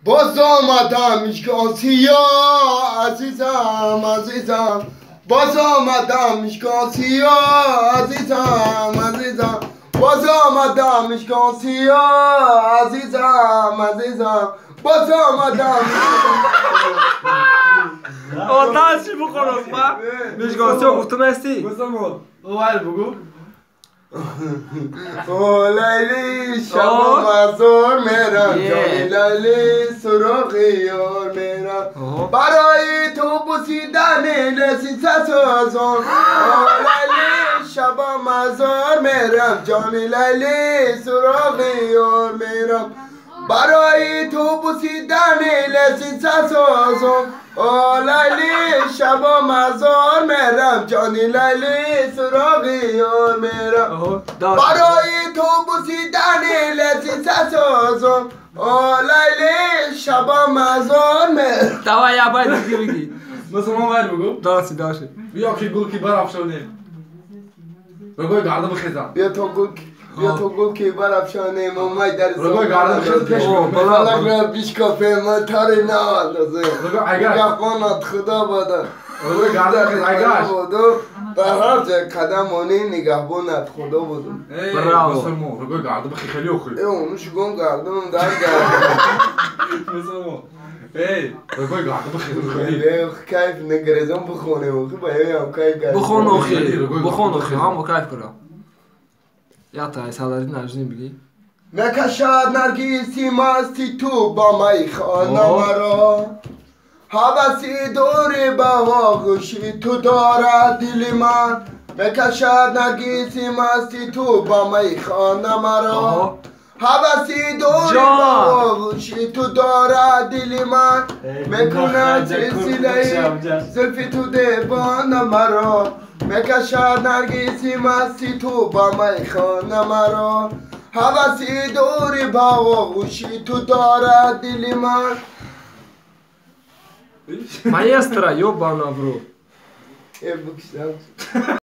باز آمدم میشکان سیاه عزیزم عزیزم باز آمدم میشکان سیاه عزیزم عزیزم باز آمدم میشکان سیاه عزیزم عزیزم باز آمدم آتش بخورم با میشکان سیاه گفتم هستی اوال بگو او لیلی شب مزار میرم جانی لیلی سراغ یار میرم برای تو بوسیدن لذت سازم او لیلی شب مزار میرم جانی لیلی سراغ یار میرم برای تو بوسیدن لذت سازم او لیلی شب مزار میرم جانی لیلی سراغ یار میرم برای تو بوسیدن لذت سازم او لیلی شب مزار میرم دوا یا باید دیگه بگی مثل ما باید بگو داستی داشت بیا که گل کی برافشانیم بگوی گرده بخیزم بیا تو گل که برافشانیم اومد در بگوی گرده بخیز پیش فلک را بیش کافه من تاری نوالازه بگو اگر نگهبانت خدا بوده بگوی گرده بخیز اگر در هر جای قدم آنی نگهبانت خدا بوده براو. مثل ما بگوی گرده بخی خیلی اخوی اونو شگون گردم در گردم مثل ما بگوی گرده بخیز خیلی کیف نگریزم بخونه اوخی باید هم کیف گردم بخون اوخی بخون اوخی هم با کیف کنم یا تا ای سالاری نجنی بگی نکشد نرگیسی مستی تو با میخانه مرا حوثی دوری به آغوشی تو دارد دل من نکشد نرگیسی مستی تو با میخانه مرا حوثی دوری به آغوشی تو دارد دل من میکند سلسله زلفی تو دیوانه مرا میکشد نرگیسی مستی تو با میخانه مرا حوثی دوری با آغوشی تو دارد دل من Maestra, ёбана, bro. بکشم